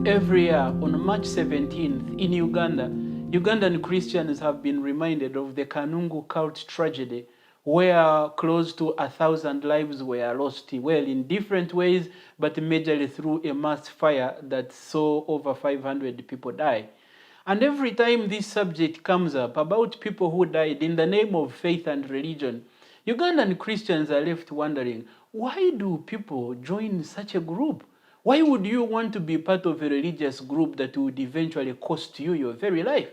Every year on March 17th in Uganda, Ugandan Christians have been reminded of the Kanungu cult tragedy where close to 1,000 lives were lost, well, in different ways, but majorly through a mass fire that saw over 500 people die. And every time this subject comes up about people who died in the name of faith and religion, Ugandan Christians are left wondering, why do people join such a group? Why would you want to be part of a religious group that would eventually cost you your very life?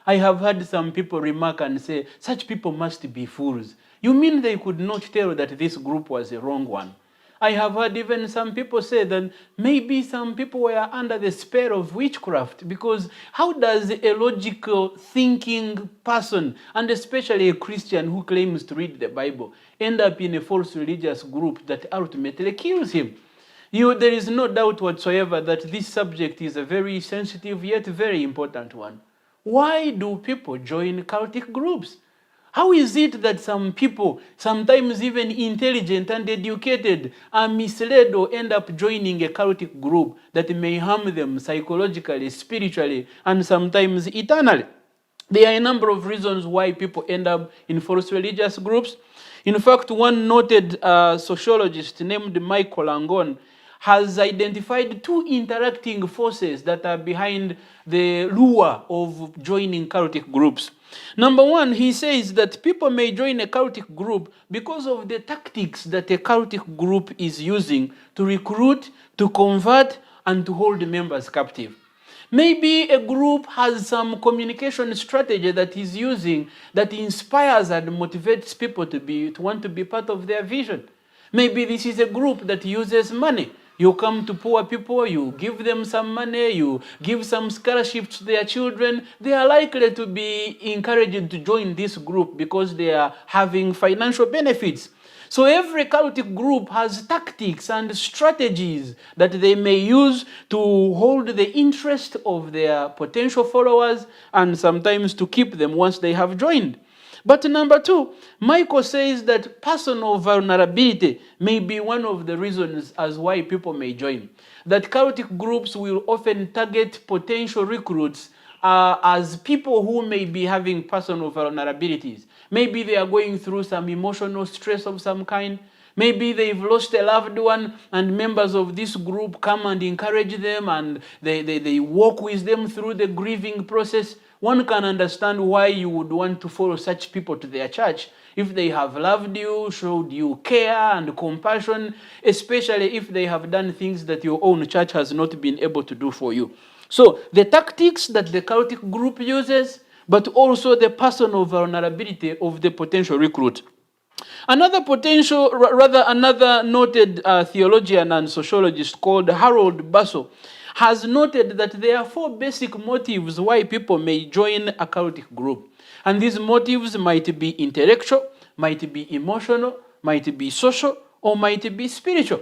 I have heard some people remark and say, such people must be fools. You mean they could not tell that this group was a wrong one? I have heard even some people say that maybe some people were under the spell of witchcraft, because how does a logical thinking person, and especially a Christian who claims to read the Bible, end up in a false religious group that ultimately kills him? There is no doubt whatsoever that this subject is a very sensitive yet very important one. Why do people join cultic groups? How is it that some people, sometimes even intelligent and educated, are misled or end up joining a cultic group that may harm them psychologically, spiritually, and sometimes eternally? There are a number of reasons why people end up in false religious groups. In fact, one noted sociologist named Michael Langon has identified two interacting forces that are behind the lure of joining cultic groups. Number one, he says that people may join a cultic group because of the tactics that a cultic group is using to recruit, to convert, and to hold members captive. Maybe a group has some communication strategy that is using that inspires and motivates people to want to be part of their vision. Maybe this is a group that uses money. You come to poor people, you give them some money, you give some scholarships to their children. They are likely to be encouraged to join this group because they are having financial benefits. So every cultic group has tactics and strategies that they may use to hold the interest of their potential followers and sometimes to keep them once they have joined. But number two, Michael says that personal vulnerability may be one of the reasons as why people may join. That cultic groups will often target potential recruits as people who may be having personal vulnerabilities. Maybe they are going through some emotional stress of some kind. Maybe they've lost a loved one and members of this group come and encourage them and they walk with them through the grieving process. One can understand why you would want to follow such people to their church if they have loved you, showed you care and compassion, especially if they have done things that your own church has not been able to do for you. So the tactics that the cultic group uses, but also the personal vulnerability of the potential recruit. Another noted theologian and sociologist called Harold Basso has noted that there are four basic motives why people may join a cultic group. And these motives might be intellectual, might be emotional, might be social, or might be spiritual.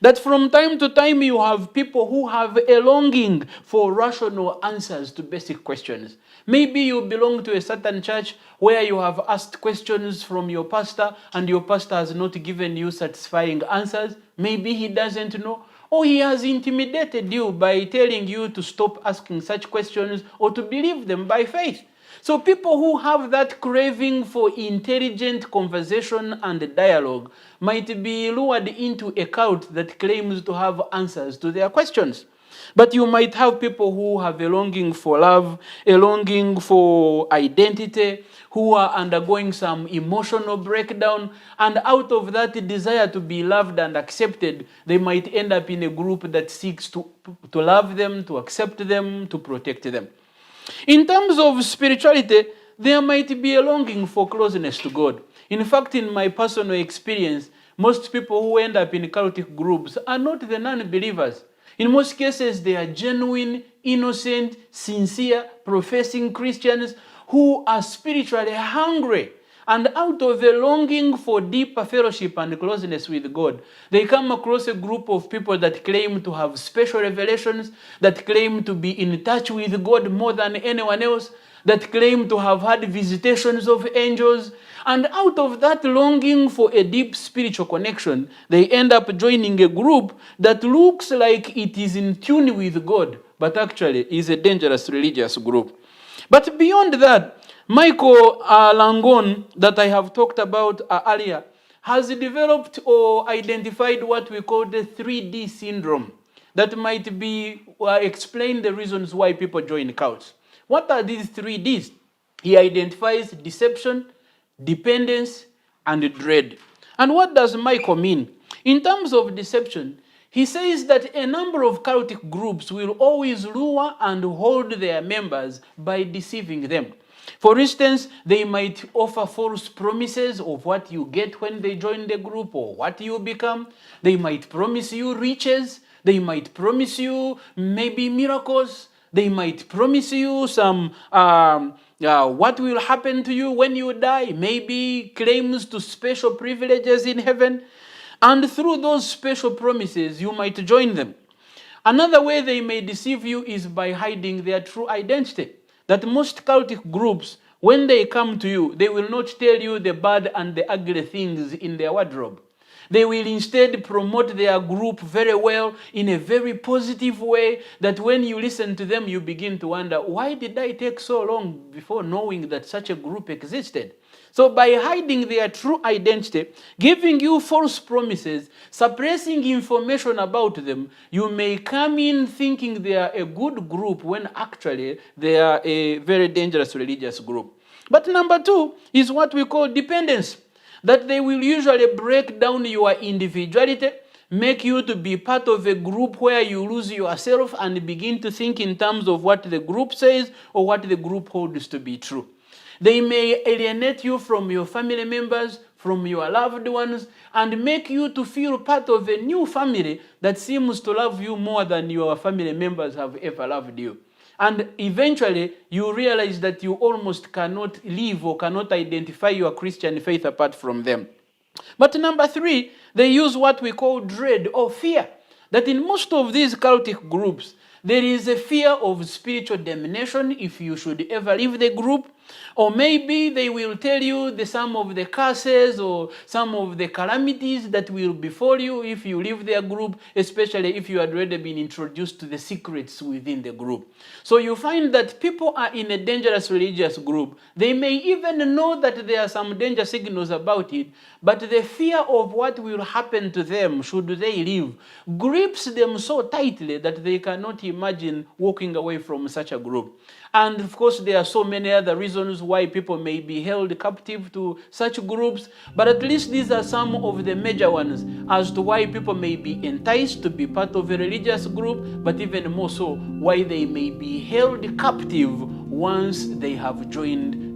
That from time to time you have people who have a longing for rational answers to basic questions. Maybe you belong to a certain church where you have asked questions from your pastor and your pastor has not given you satisfying answers. Maybe he doesn't know, or he has intimidated you by telling you to stop asking such questions or to believe them by faith. So people who have that craving for intelligent conversation and dialogue might be lured into a cult that claims to have answers to their questions. But you might have people who have a longing for love, a longing for identity, who are undergoing some emotional breakdown, and out of that desire to be loved and accepted, they might end up in a group that seeks to love them, to accept them, to protect them. In terms of spirituality, there might be a longing for closeness to God. In fact, in my personal experience, most people who end up in cultic groups are not the non-believers. In most cases, they are genuine, innocent, sincere, professing Christians who are spiritually hungry. And out of a longing for deeper fellowship and closeness with God, they come across a group of people that claim to have special revelations, that claim to be in touch with God more than anyone else, that claim to have had visitations of angels. And out of that longing for a deep spiritual connection, they end up joining a group that looks like it is in tune with God, but actually is a dangerous religious group. But beyond that, Michael Langon, that I have talked about earlier, has developed or identified what we call the 3D syndrome that might be explain the reasons why people join cults. What are these 3Ds? He identifies deception, dependence, and dread. And what does Michael mean? In terms of deception, he says that a number of cultic groups will always lure and hold their members by deceiving them. For instance, they might offer false promises of what you get when they join the group or what you become. They might promise you riches. They might promise you maybe miracles. They might promise you some what will happen to you when you die, maybe claims to special privileges in heaven. And through those special promises, you might join them. Another way they may deceive you is by hiding their true identity. That most cultic groups, when they come to you, they will not tell you the bad and the ugly things in their wardrobe. They will instead promote their group very well in a very positive way that when you listen to them, you begin to wonder, why did I take so long before knowing that such a group existed? So by hiding their true identity, giving you false promises, suppressing information about them, you may come in thinking they are a good group when actually they are a very dangerous religious group. But number two is what we call dependence. That they will usually break down your individuality, make you to be part of a group where you lose yourself and begin to think in terms of what the group says or what the group holds to be true. They may alienate you from your family members, from your loved ones, and make you to feel part of a new family that seems to love you more than your family members have ever loved you. And eventually, you realize that you almost cannot live or cannot identify your Christian faith apart from them. But number three, they use what we call dread or fear. That in most of these cultic groups, there is a fear of spiritual damnation if you should ever leave the group. Or maybe they will tell you some of the curses or some of the calamities that will befall you if you leave their group, especially if you had already been introduced to the secrets within the group. So you find that people are in a dangerous religious group. They may even know that there are some danger signals about it, but the fear of what will happen to them should they leave grips them so tightly that they cannot imagine walking away from such a group. And of course, there are so many other reasons why people may be held captive to such groups, but at least these are some of the major ones as to why people may be enticed to be part of a religious group, but even more so, why they may be held captive once they have joined